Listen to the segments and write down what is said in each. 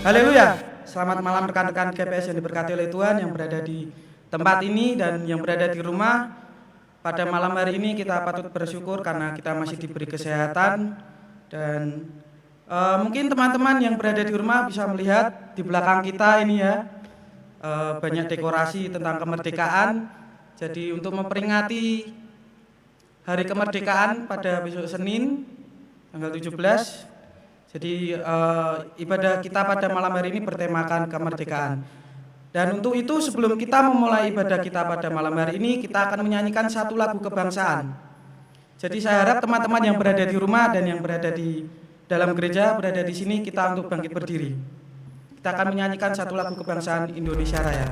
Haleluya. Selamat malam rekan-rekan GPS yang diberkati oleh Tuhan yang berada di tempat ini dan yang berada di rumah. Pada malam hari ini kita patut bersyukur karena kita masih diberi kesehatan. Dan mungkin teman-teman yang berada di rumah bisa melihat di belakang kita ini ya, banyak dekorasi tentang kemerdekaan. Jadi untuk memperingati hari kemerdekaan pada besok Senin tanggal 17, jadi ibadah kita pada malam hari ini bertemakan kemerdekaan. Dan untuk itu sebelum kita memulai ibadah kita pada malam hari ini, kita akan menyanyikan satu lagu kebangsaan. Jadi saya harap teman-teman yang berada di rumah dan yang berada di dalam gereja, berada di sini, kita untuk bangkit berdiri. Kita akan menyanyikan satu lagu kebangsaan Indonesia Raya.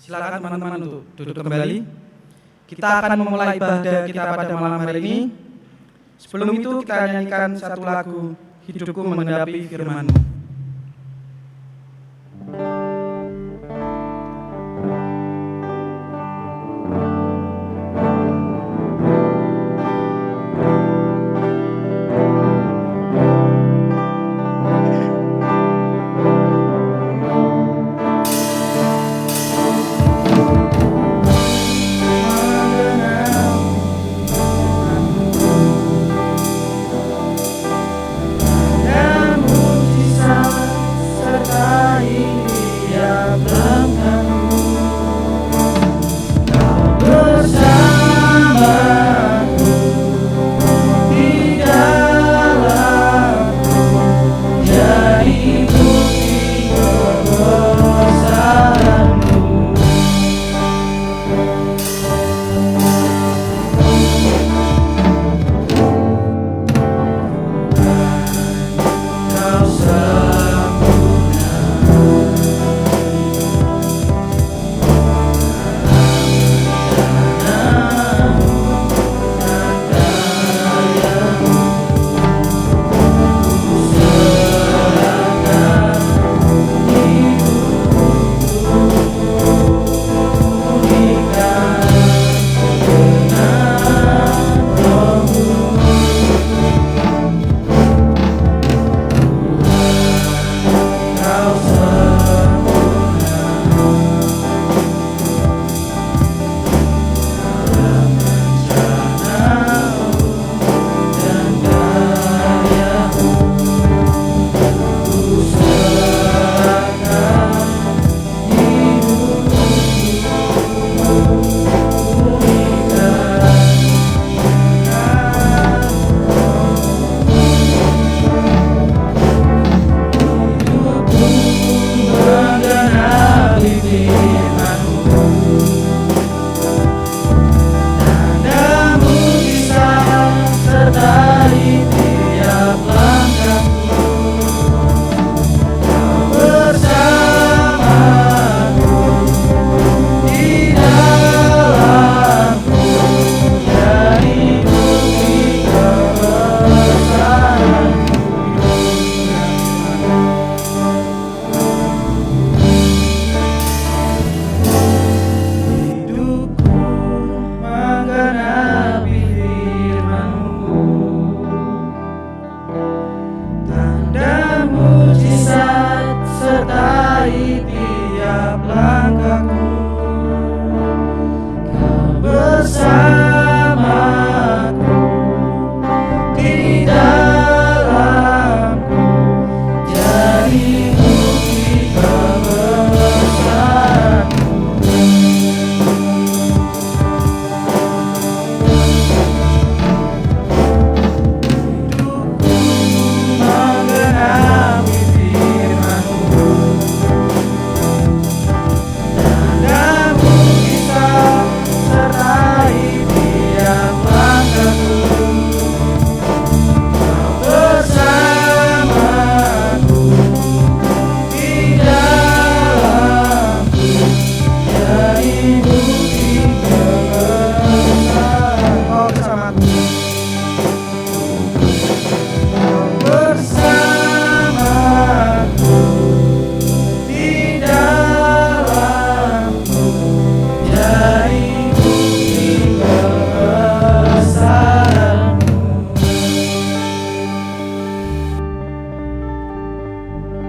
Silakan teman-teman untuk duduk kembali. Kita akan memulai ibadah kita pada malam hari ini. Sebelum itu kita nyanyikan satu lagu, Hidupku Menghadapi Firman-Mu. Dan mujizat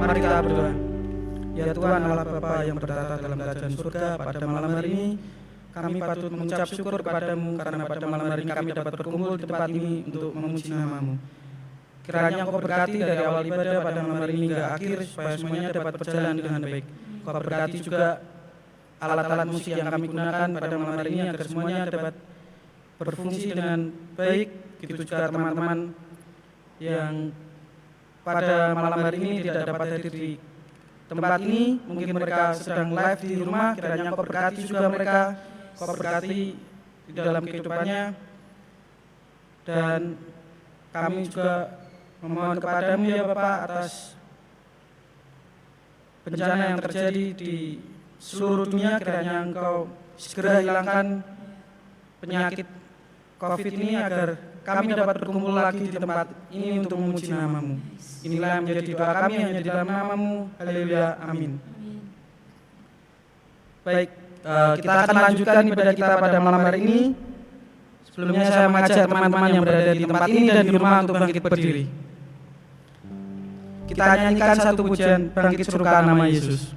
Mari kita berdoa. Ya Tuhan Allah Bapa yang bertata dalam kerajaan surga, pada malam hari ini kami patut mengucap syukur kepadamu karena pada malam hari ini kami dapat berkumpul di tempat ini untuk memuji nama-Mu. Kiranya Engkau berkati dari awal ibadah pada malam hari ini hingga akhir, supaya semuanya dapat berjalan dengan baik. Engkau berkati juga alat-alat musik yang kami gunakan pada malam hari ini agar semuanya dapat berfungsi dengan baik. Begitu juga teman-teman yang pada malam hari ini tidak dapat hadir di tempat ini, mungkin mereka sedang live di rumah. Kiranya Engkau berkati juga mereka, Engkau berkati di dalam kehidupannya. Dan kami juga memohon kepadamu ya Bapak atas bencana yang terjadi di seluruh dunia. Kiranya Engkau segera hilangkan penyakit COVID ini agar kami dapat berkumpul lagi di tempat ini untuk memuji nama-Mu. Inilah yang menjadi doa kami hanya di dalam nama-Mu. Haleluya, amin. Baik, kita akan lanjutkan ibadah kita pada malam hari ini. Sebelumnya saya mengajak teman-teman yang berada di tempat ini dan di rumah untuk bangkit berdiri. Kita nyanyikan satu pujian bangkit serukan nama Yesus.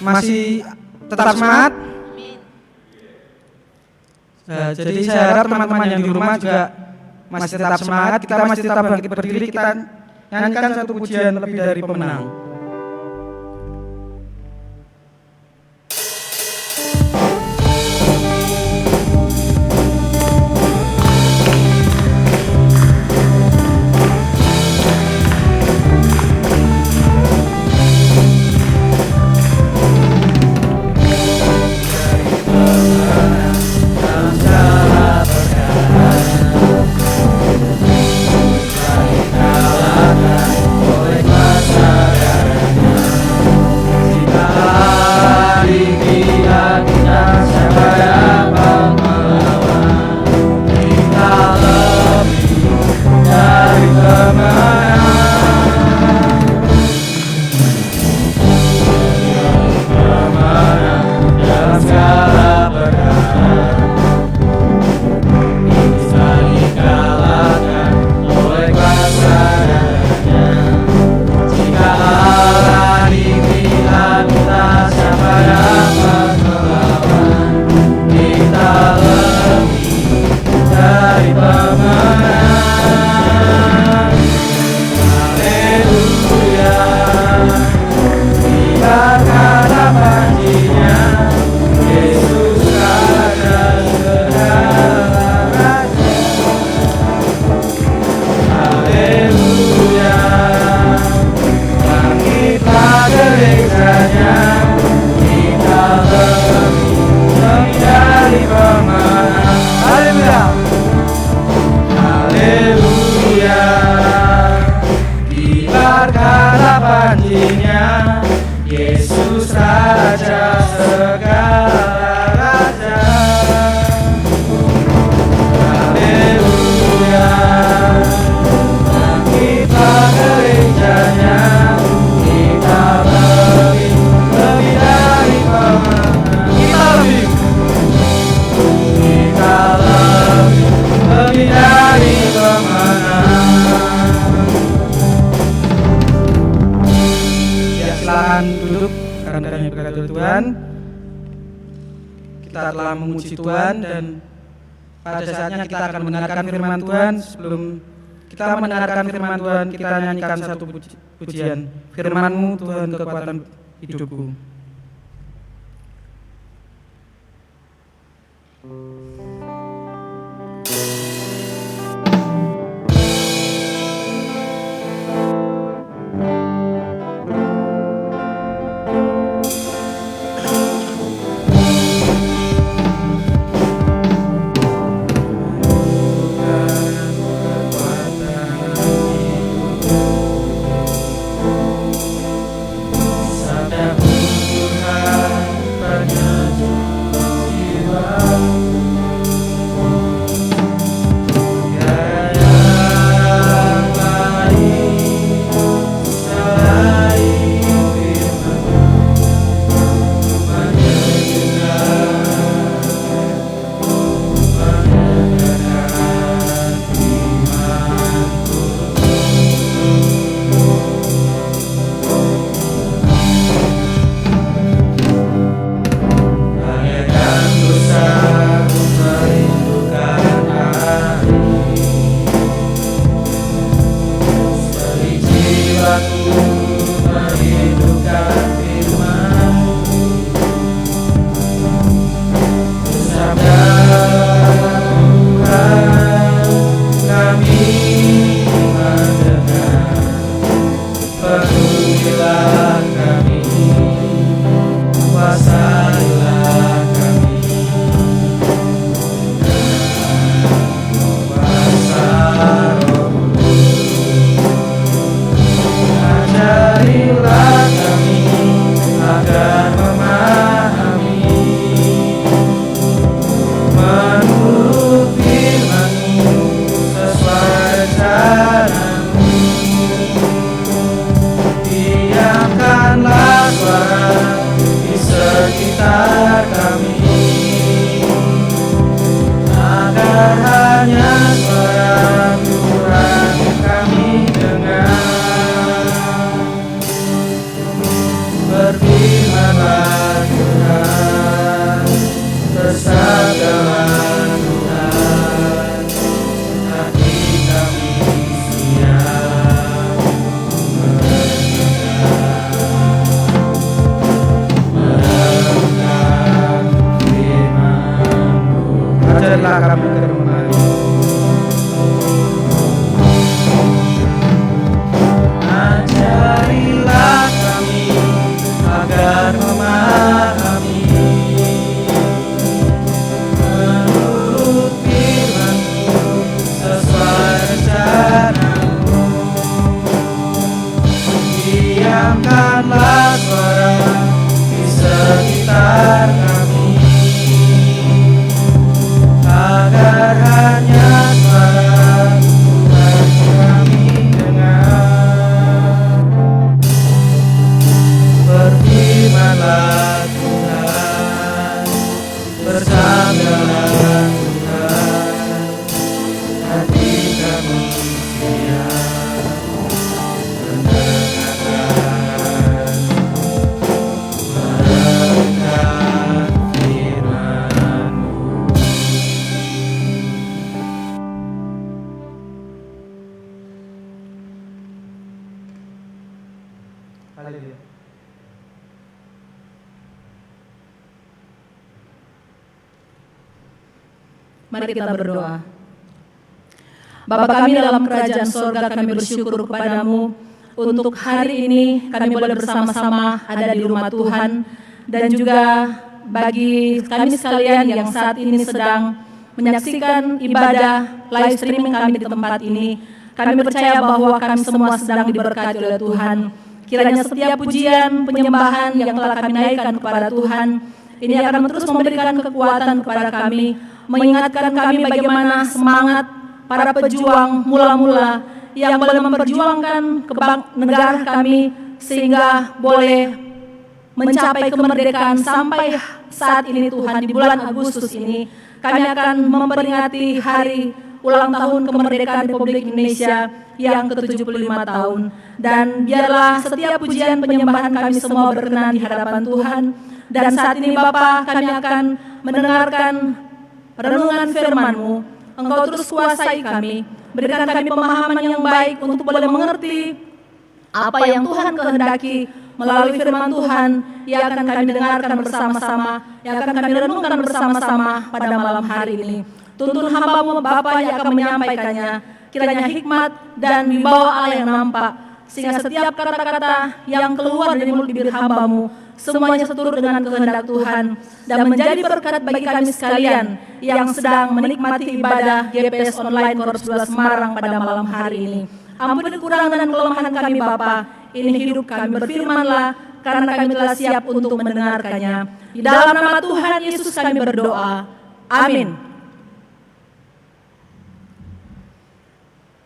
Masih tetap semangat? Jadi saya harap teman-teman yang di rumah juga masih tetap semangat, kita masih tetap bangkit berdiri, kita nyanyikan satu pujian lebih dari pemenang. Yesus Raja segala raja. Haleluya, kita gerejanya, kita lebih dari pemenang. Kita lebih dari pemenang. Ya, silakan duduk karena berkat Tuhan. Kita telah memuji Tuhan dan pada saatnya kita akan mendengarkan firman Tuhan. Sebelum kita mendengarkan firman Tuhan, kita nyanyikan satu pujian. Firman-Mu Tuhan kekuatan hidupku. Bersabdalah hati kemanusia mendengarkan merenungkan firman-Mu. Haleluya. Mari kita berdoa. Bapa kami dalam kerajaan sorga, kami bersyukur kepadamu untuk hari ini kami boleh bersama-sama ada di rumah Tuhan, dan juga bagi kami sekalian yang saat ini sedang menyaksikan ibadah live streaming kami di tempat ini. Kami percaya bahwa kami semua sedang diberkati oleh Tuhan. Kiranya setiap pujian, penyembahan yang telah kami naikkan kepada Tuhan, ini akan terus memberikan kekuatan kepada kami, mengingatkan kami bagaimana semangat para pejuang mula-mula yang boleh memperjuangkan negara kami sehingga boleh mencapai kemerdekaan sampai saat ini. Tuhan, di bulan Agustus ini kami akan memperingati hari ulang tahun kemerdekaan Republik Indonesia yang ke-75 tahun. Dan biarlah setiap pujian penyembahan kami semua berkenan di hadapan Tuhan. Dan saat ini Bapa, kami akan mendengarkan renungan firman-Mu. Engkau terus kuasai kami, berikan kami pemahaman yang baik untuk boleh mengerti apa yang Tuhan kehendaki melalui firman Tuhan yang akan kami dengarkan bersama-sama, yang akan kami renungkan bersama-sama pada malam hari ini. Tuntun hamba-Mu Bapa yang akan menyampaikannya, kiranya hikmat dan wibawa Allah yang nampak, sehingga setiap kata-kata yang keluar dari mulut bibir hamba-Mu semuanya seturut dengan kehendak Tuhan dan menjadi berkat bagi kami sekalian yang sedang menikmati ibadah GPS Online Korps 12 Semarang pada malam hari ini. Ampuni kekurangan dan kelemahan kami Bapa, ini hidup kami, berfirman-Lah karena kami telah siap untuk mendengarkannya. Di dalam nama Tuhan Yesus kami berdoa. Amin.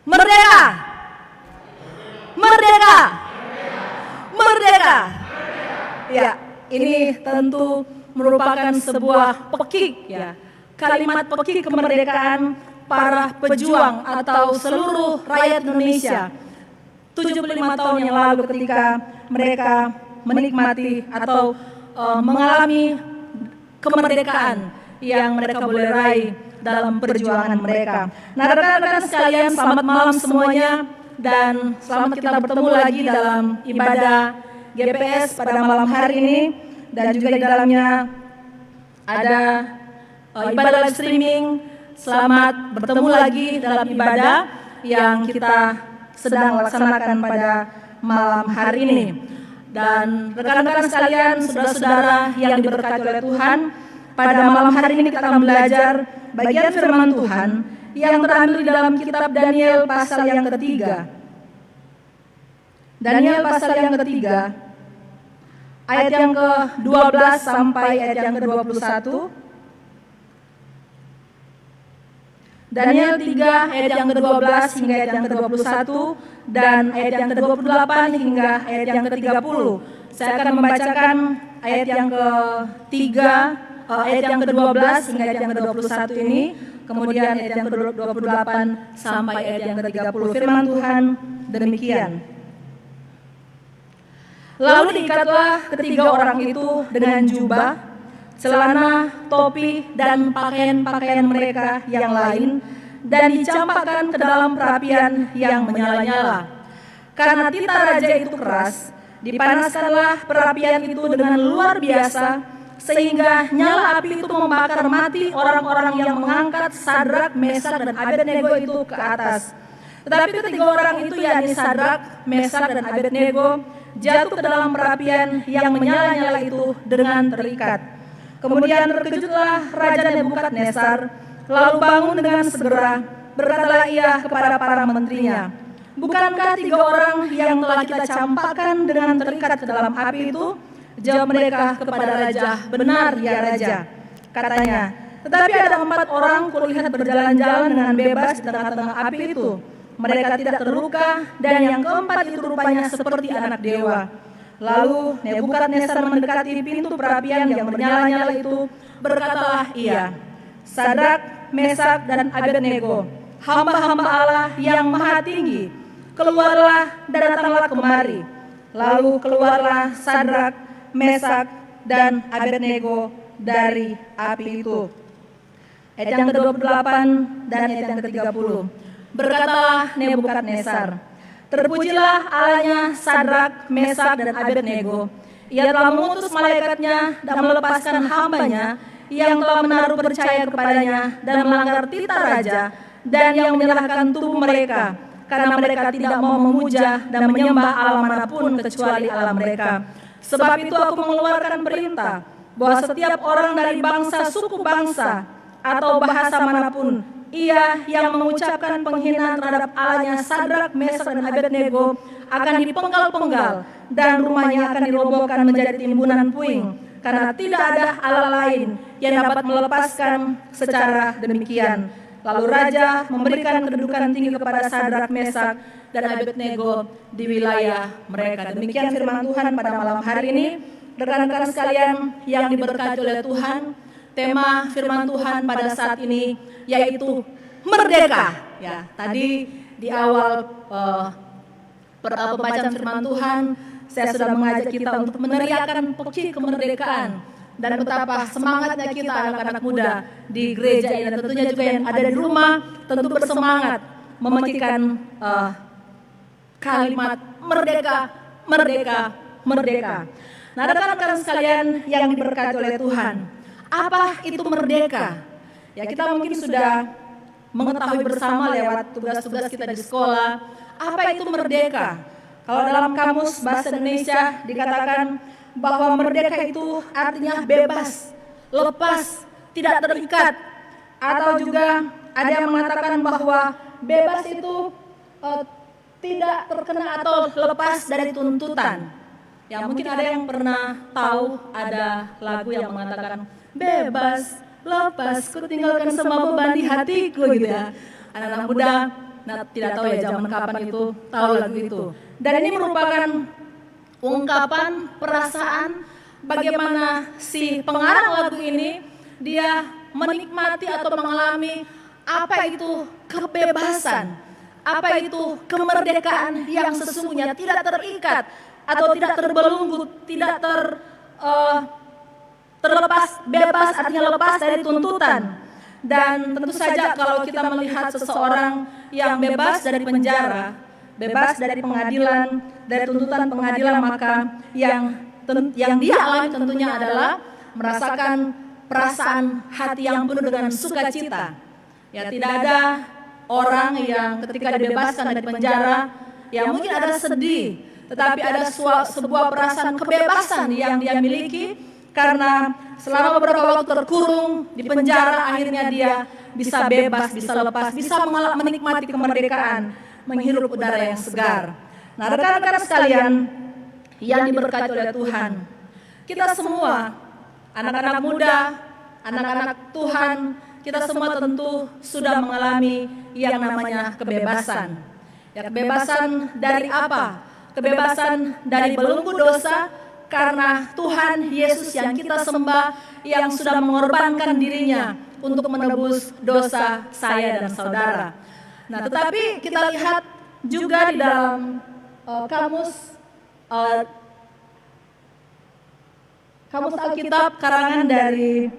Merdeka! Merdeka! Merdeka! Ya, ini tentu merupakan sebuah pekik ya. Kalimat pekik kemerdekaan para pejuang atau seluruh rakyat Indonesia 75 tahun yang lalu ketika mereka menikmati atau mengalami kemerdekaan yang mereka boleh raih dalam perjuangan mereka. Nah, rekan-rekan sekalian, selamat malam semuanya dan selamat kita bertemu lagi dalam ibadah GPS pada malam hari ini, dan juga di dalamnya ada ibadah live streaming. Selamat bertemu lagi dalam ibadah yang kita sedang laksanakan pada malam hari ini. Dan rekan-rekan sekalian, saudara-saudara yang diberkati oleh Tuhan, pada malam hari ini kita akan belajar bagian firman Tuhan yang terambil di dalam kitab Daniel pasal yang ketiga. Daniel pasal yang ketiga, ayat yang ke-12 sampai ayat yang ke-21. Daniel 3 ayat yang ke-12 hingga ayat yang ke-21 dan ayat yang ke-28 hingga ayat yang ke-30. Saya akan membacakan ayat yang ke-3, ayat yang ke-12 hingga ayat yang ke-21 ini, kemudian ayat yang ke-28 sampai ayat yang ke-30. Firman Tuhan demikian. Lalu diikatlah ketiga orang itu dengan jubah, celana, topi, dan pakaian-pakaian mereka yang lain, dan dicampakkan ke dalam perapian yang menyala-nyala. Karena titah raja itu keras, dipanaskanlah perapian itu dengan luar biasa, sehingga nyala api itu membakar mati orang-orang yang mengangkat Sadrak, Mesak, dan Abednego itu ke atas. Tetapi ketiga orang itu, yakni Sadrak, Mesak, dan Abednego, jatuh ke dalam perapian yang menyala-nyala itu dengan terikat. Kemudian terkejutlah Raja Nebukadnezar, lalu bangun dengan segera, berkatalah ia kepada para menterinya, bukankah tiga orang yang telah kita campakkan dengan terikat ke dalam api itu? Jawab mereka kepada Raja, benar ya Raja. Katanya, tetapi ada 4 orang kulihat berjalan-jalan dengan bebas di tengah-tengah api itu. Mereka tidak terluka, dan yang keempat itu rupanya seperti anak dewa. Lalu Nebukadnezar mendekati pintu perapian yang menyala-nyala itu, berkatalah ia, Sadrak, Mesak, dan Abednego, hamba-hamba Allah yang maha tinggi, keluarlah dan datanglah kemari. Lalu keluarlah Sadrak, Mesak, dan Abednego dari api itu. Ayat yang ke-28 dan ayat yang ke-30. Berkatalah Nebukadnezar, terpujilah Allahnya Sadrak, Mesak, dan Abednego. Ia telah mengutus malaikatnya dan melepaskan hambanya yang telah menaruh percaya kepadanya dan melanggar titah raja, dan yang menyerahkan tubuh mereka karena mereka tidak mau memuja dan menyembah Allah manapun kecuali Allah mereka. Sebab itu aku mengeluarkan perintah bahwa setiap orang dari bangsa, suku bangsa, atau bahasa manapun, ia yang mengucapkan penghinaan terhadap Allahnya Sadrak, Mesak, dan Abednego akan dipenggal-penggal dan rumahnya akan dirobohkan menjadi timbunan puing, karena tidak ada Allah lain yang dapat melepaskan secara demikian. Lalu raja memberikan kedudukan tinggi kepada Sadrak, Mesak, dan Abednego di wilayah mereka. Demikian firman Tuhan pada malam hari ini. Rekan-rekan sekalian yang diberkati oleh Tuhan, tema firman Tuhan pada saat ini yaitu merdeka. Ya, tadi di awal pembacaan firman Tuhan saya sudah mengajak kita untuk meneriakan pekik kemerdekaan, dan betapa semangatnya kita anak-anak muda di gereja ini, dan tentunya juga yang ada di rumah tentu bersemangat memekikkan kalimat merdeka, merdeka, merdeka. Nah, rekan-rekan sekalian yang diberkati oleh Tuhan, apa itu merdeka? Ya, kita mungkin sudah mengetahui bersama lewat tugas-tugas kita di sekolah, apa itu merdeka. Kalau dalam kamus bahasa Indonesia dikatakan bahwa merdeka itu artinya bebas, lepas, tidak terikat. Atau juga ada yang mengatakan bahwa bebas itu tidak terkena atau lepas dari tuntutan. Ya, mungkin ada yang pernah tahu ada lagu yang mengatakan bebas, lepas, ku tinggalkan semua beban di hatiku, gitu ya. Anak-anak muda tidak tahu ya zaman kapan itu tahu lagu itu. Dan ini merupakan ungkapan perasaan bagaimana si pengarang lagu ini dia menikmati atau mengalami apa itu kebebasan, apa itu kemerdekaan yang sesungguhnya tidak terikat atau tidak terbelenggu, tidak terlepas, bebas artinya lepas dari tuntutan. Dan tentu saja kalau kita melihat seseorang yang bebas dari penjara, bebas dari pengadilan, dari tuntutan pengadilan, maka yang dia alami tentunya adalah merasakan perasaan hati yang penuh dengan sukacita. Ya, tidak ada orang yang ketika dibebaskan dari penjara, ya mungkin ada sedih, tetapi ada sebuah perasaan kebebasan yang dia miliki. Karena selama beberapa waktu terkurung di penjara, akhirnya dia bisa bebas, bisa lepas, bisa menikmati kemerdekaan, menghirup udara yang segar. Nah, rekan-rekan sekalian yang diberkati oleh Tuhan, kita semua, anak-anak muda, anak-anak Tuhan, kita semua tentu sudah mengalami yang namanya kebebasan. Ya, kebebasan dari apa? Kebebasan dari belenggu dosa, karena Tuhan Yesus yang kita sembah, yang sudah mengorbankan dirinya untuk menebus dosa saya dan saudara. Nah, tetapi kita lihat juga di dalam kamus Alkitab karangan dari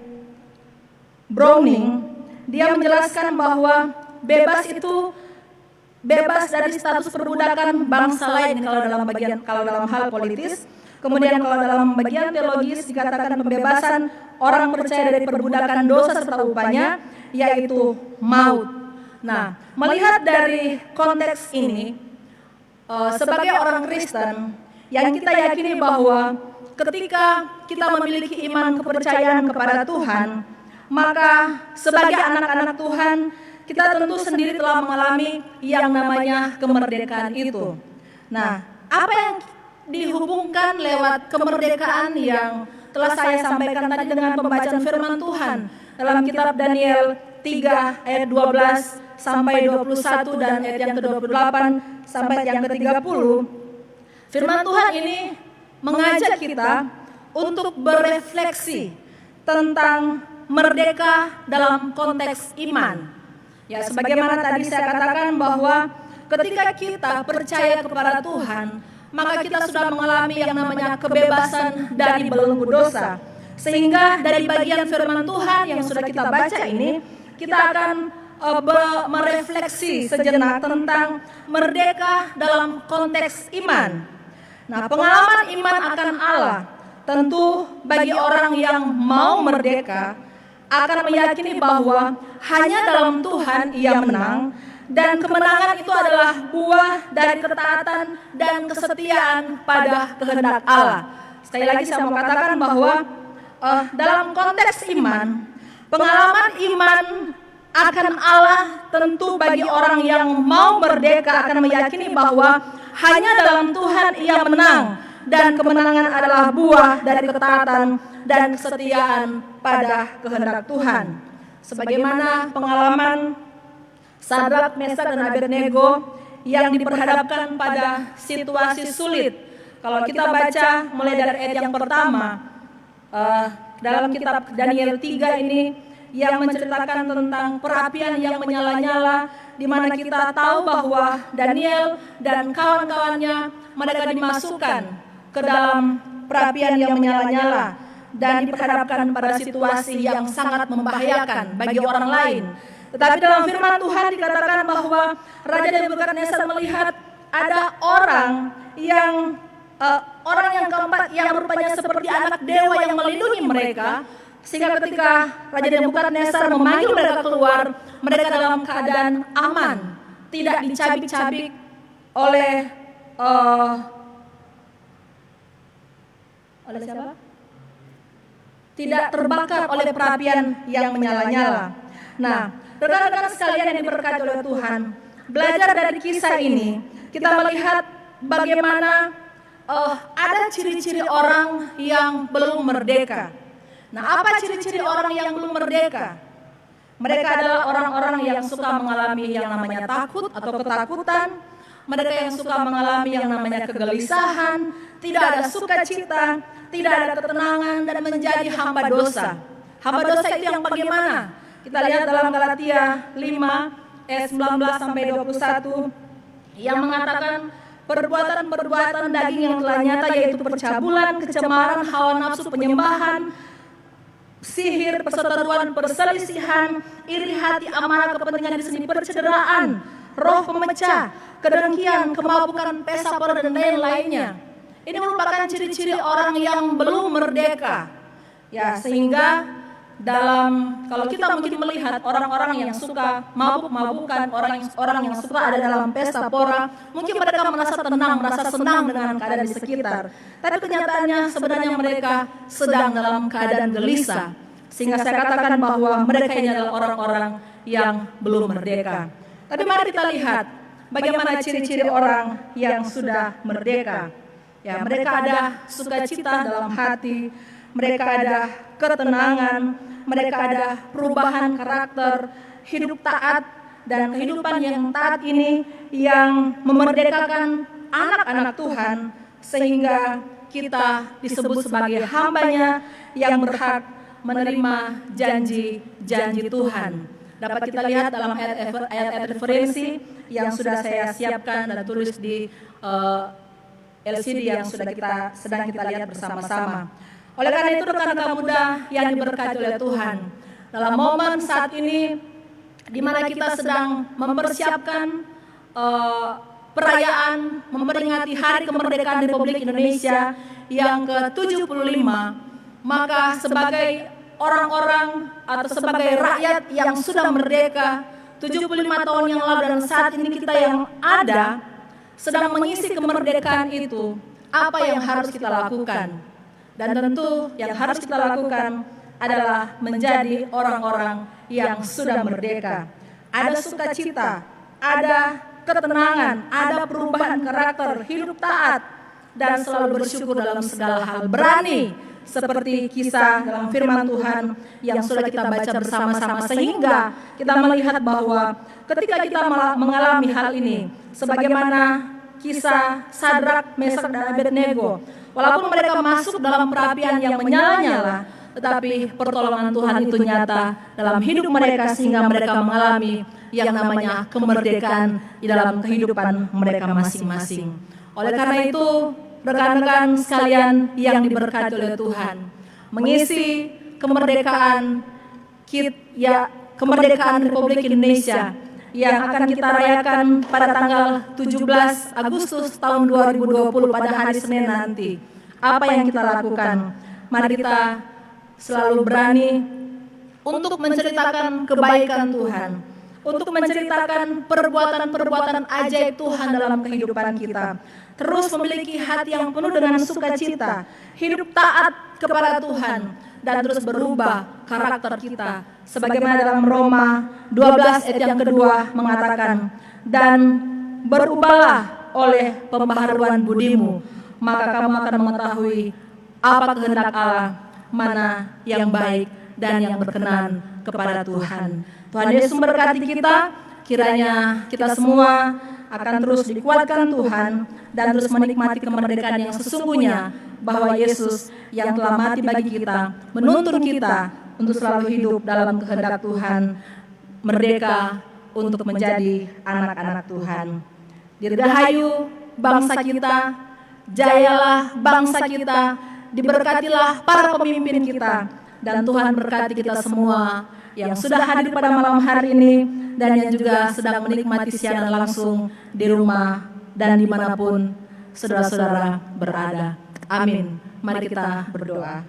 Browning, dia menjelaskan bahwa bebas itu bebas dari status perbudakan bangsa lain kalau dalam hal politis. Kemudian kalau dalam bagian teologis dikatakan pembebasan orang percaya dari perbudakan dosa serta upahnya, yaitu maut. Nah, melihat dari konteks ini, sebagai orang Kristen, yang kita yakini bahwa ketika kita memiliki iman kepercayaan kepada Tuhan, maka sebagai anak-anak Tuhan, kita tentu sendiri telah mengalami yang namanya kemerdekaan itu. Nah, apa yang dihubungkan lewat kemerdekaan yang telah saya sampaikan tadi dengan pembacaan firman Tuhan dalam kitab Daniel 3 ayat 12 sampai 21 dan ayat yang ke-28 sampai yang ke-30. Firman Tuhan ini mengajak kita untuk berefleksi tentang merdeka dalam konteks iman. Ya, sebagaimana tadi saya katakan bahwa ketika kita percaya kepada Tuhan, maka kita sudah mengalami yang namanya kebebasan dari belenggu dosa. Sehingga dari bagian firman Tuhan yang sudah kita baca ini, kita akan merefleksi sejenak tentang merdeka dalam konteks iman. Nah, pengalaman iman akan Allah tentu bagi orang yang mau merdeka akan meyakini bahwa hanya dalam Tuhan ia menang, dan kemenangan itu adalah buah dari ketaatan dan kesetiaan pada kehendak Allah. Sekali lagi saya mau katakan bahwa dalam konteks iman, pengalaman iman akan Allah tentu bagi orang yang mau merdeka akan meyakini bahwa hanya dalam Tuhan ia menang, dan kemenangan adalah buah dari ketaatan dan kesetiaan pada kehendak Tuhan. Sebagaimana pengalaman Sadrak, Mesak, dan Abednego yang diperhadapkan pada situasi sulit. Kalau kita baca mulai dari ayat yang pertama, dalam kitab Daniel 3 ini yang menceritakan tentang perapian yang menyala-nyala, di mana kita tahu bahwa Daniel dan kawan-kawannya mereka dimasukkan ke dalam perapian yang menyala-nyala dan diperhadapkan pada situasi yang sangat membahayakan bagi orang lain. Tetapi dalam firman Tuhan dikatakan bahwa Raja Nebukadnezar melihat ada orang yang keempat yang rupanya seperti anak dewa yang melindungi mereka, sehingga ketika Raja Nebukadnezar memanggil mereka keluar, mereka dalam keadaan aman, tidak dicabik-cabik oleh siapa? Tidak terbakar oleh perapian yang menyala-nyala. Nah, rekan-rekan sekalian yang diberkati oleh Tuhan, belajar dari kisah ini, kita melihat bagaimana ada ciri-ciri orang yang belum merdeka. Nah, apa ciri-ciri orang yang belum merdeka? Mereka adalah orang-orang yang suka mengalami yang namanya takut atau ketakutan. Mereka yang suka mengalami yang namanya kegelisahan, tidak ada sukacita, tidak ada ketenangan, dan menjadi hamba dosa. Hamba dosa itu yang bagaimana? Kita lihat dalam Galatia 5 ayat 19 sampai 21 yang mengatakan perbuatan-perbuatan daging yang telah nyata, yaitu percabulan, kecemaran, hawa nafsu, penyembahan, sihir, perseteruan, perselisihan, iri hati, amarah, kepentingan di sini, percederaan, roh pemecah, kedengkian, kemabukan, pesta pora, dan lain-lainnya. Ini merupakan ciri-ciri orang yang belum merdeka. Ya, sehingga kalau kita mungkin melihat orang-orang yang suka mabuk-mabukan, orang yang suka ada dalam pesta pora, mungkin mereka merasa tenang, merasa senang dengan keadaan di sekitar. Tapi kenyataannya sebenarnya mereka sedang dalam keadaan gelisah. Sehingga saya katakan bahwa mereka ini adalah orang-orang yang belum merdeka. Tapi mari kita lihat bagaimana ciri-ciri orang yang sudah merdeka. Ya, mereka ada sukacita dalam hati, mereka ada ketenangan, mereka ada perubahan karakter, hidup taat, dan kehidupan yang taat ini yang memerdekakan anak-anak Tuhan, sehingga kita disebut sebagai hambanya yang berhak menerima janji-janji Tuhan. Dapat kita lihat dalam ayat-ayat referensi yang sudah saya siapkan dan tulis di LCD yang sedang kita lihat bersama-sama. Oleh karena itu rekan-rekan muda yang diberkati oleh Tuhan, dalam momen saat ini di mana kita sedang mempersiapkan perayaan memperingati Hari Kemerdekaan Republik Indonesia yang ke-75, maka sebagai orang-orang atau sebagai rakyat yang sudah merdeka 75 tahun yang lalu dan saat ini kita yang ada sedang mengisi kemerdekaan itu, apa yang harus kita lakukan? Dan tentu yang harus kita lakukan adalah menjadi orang-orang yang sudah merdeka. Ada sukacita, ada ketenangan, ada perubahan karakter, hidup taat, dan selalu bersyukur dalam segala hal, berani seperti kisah dalam firman Tuhan yang sudah kita baca bersama-sama, sehingga kita melihat bahwa ketika kita mengalami hal ini, sebagaimana kisah Sadrak, Mesak, dan Abednego, walaupun mereka masuk dalam perapian yang menyala-nyala, tetapi pertolongan Tuhan itu nyata dalam hidup mereka sehingga mereka mengalami yang namanya kemerdekaan di dalam kehidupan mereka masing-masing. Oleh karena itu, rekan-rekan sekalian yang diberkati oleh Tuhan, mengisi kemerdekaan kemerdekaan Republik Indonesia yang akan kita rayakan pada tanggal 17 Agustus tahun 2020 pada hari Senin nanti. Apa yang kita lakukan? Mari kita selalu berani untuk menceritakan kebaikan Tuhan, untuk menceritakan perbuatan-perbuatan ajaib Tuhan dalam kehidupan kita. Terus memiliki hati yang penuh dengan sukacita, hidup taat kepada Tuhan, dan terus berubah karakter kita. Sebagaimana dalam Roma 12 ayat yang kedua mengatakan, dan berubahlah oleh pembaharuan budimu, maka kamu akan mengetahui apa kehendak Allah, mana yang baik dan yang berkenan kepada Tuhan. Tuhan Yesus memberkati kita, kiranya kita semua akan terus dikuatkan Tuhan dan terus menikmati kemerdekaan yang sesungguhnya, bahwa Yesus yang telah mati bagi kita menuntun kita untuk selalu hidup dalam kehendak Tuhan, merdeka untuk menjadi anak-anak Tuhan. Dirgahayu bangsa kita, jayalah bangsa kita, diberkatilah para pemimpin kita, dan Tuhan berkati kita semua yang sudah hadir pada malam hari ini dan yang juga sedang menikmati siaran langsung di rumah dan dimanapun saudara-saudara berada. Amin. Mari kita berdoa.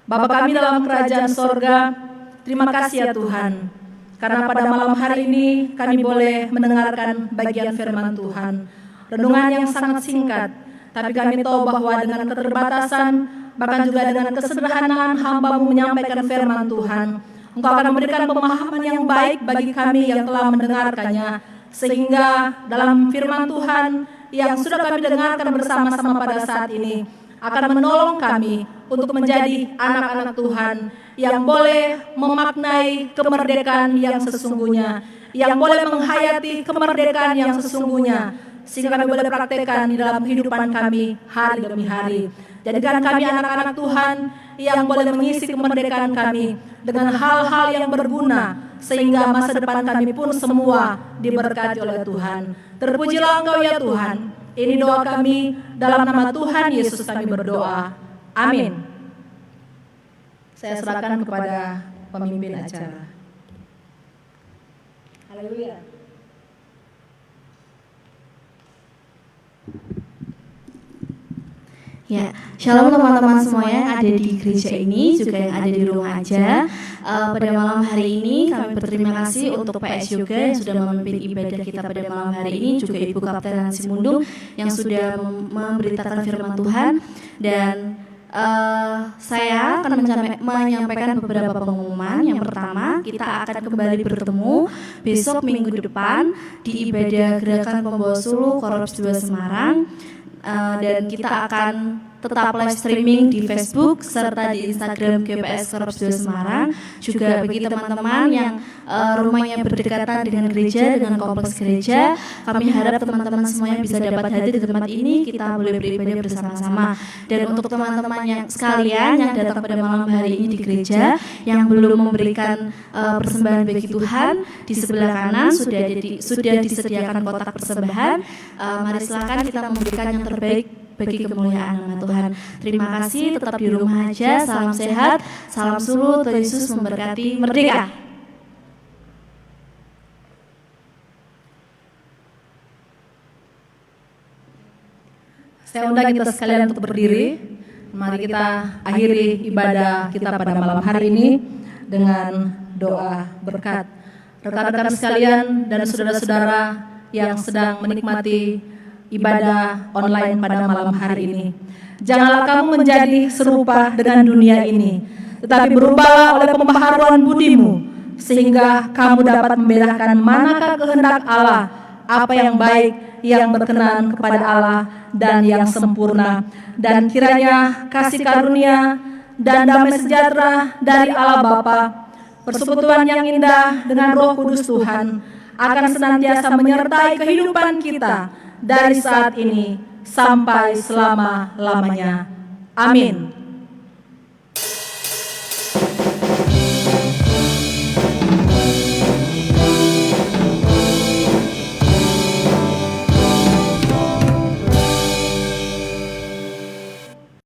Bapa kami dalam kerajaan sorga, terima kasih ya Tuhan, karena pada malam hari ini kami boleh mendengarkan bagian firman Tuhan. Renungan yang sangat singkat, tapi kami tahu bahwa dengan keterbatasan, bahkan juga dengan kesederhanaan hamba-Mu menyampaikan firman Tuhan, Engkau akan memberikan pemahaman yang baik bagi kami yang telah mendengarkannya, sehingga dalam firman Tuhan yang sudah kami dengarkan bersama-sama pada saat ini akan menolong kami untuk menjadi anak-anak Tuhan yang boleh memaknai kemerdekaan yang sesungguhnya, yang boleh menghayati kemerdekaan yang sesungguhnya, sehingga kami boleh praktekkan di dalam kehidupan kami hari demi hari. Jadikan kami anak-anak Tuhan yang boleh mengisi kemerdekaan kami dengan hal-hal yang berguna, sehingga masa depan kami pun semua diberkati oleh Tuhan. Terpujilah Engkau ya Tuhan. Ini doa kami dalam nama Tuhan Yesus kami berdoa. Amin. Saya serahkan kepada pemimpin acara. Haleluya. Ya, shalom teman-teman semuanya yang ada di gereja ini, juga yang ada di rumah aja. Pada malam hari ini kami berterima kasih untuk PS juga yang sudah memimpin ibadah kita pada malam hari ini, juga Ibu Kapten Nancy Mundung yang sudah memberitakan firman Tuhan. Dan saya akan menyampaikan beberapa pengumuman. Yang pertama, kita akan kembali bertemu besok minggu depan di ibadah Gerakan Pembawa Suluh Korps 2 Semarang. Dan kita akan tetap live streaming di Facebook serta di Instagram GPS Korps 2 Semarang. Juga bagi teman-teman yang rumahnya berdekatan dengan gereja, dengan kompleks gereja, kami harap teman-teman semuanya bisa dapat hadir di tempat ini, kita boleh beribadah bersama-sama. Dan untuk teman-teman yang sekalian yang datang pada malam hari ini di gereja yang belum memberikan persembahan bagi Tuhan, di sebelah kanan sudah disediakan kotak persembahan. Mari silakan kita memberikan yang terbaik bagi kemuliaan nama Tuhan. Terima kasih, tetap di rumah aja. Salam sehat, salam suruh, Tuhan Yesus memberkati. Merdeka. Saya undang kita sekalian untuk berdiri. Mari kita akhiri ibadah kita pada malam hari ini dengan doa berkat. Rekan-rekan sekalian dan saudara-saudara yang sedang menikmati ibadah online pada malam hari ini, janganlah kamu menjadi serupa dengan dunia ini, tetapi berubahlah oleh pembaharuan budimu, sehingga kamu dapat membedakan manakah kehendak Allah, apa yang baik, yang berkenan kepada Allah, dan yang sempurna. Dan kiranya kasih karunia dan damai sejahtera dari Allah Bapa, persekutuan yang indah dengan Roh Kudus Tuhan akan senantiasa menyertai kehidupan kita dari saat ini sampai selama-lamanya. Amin.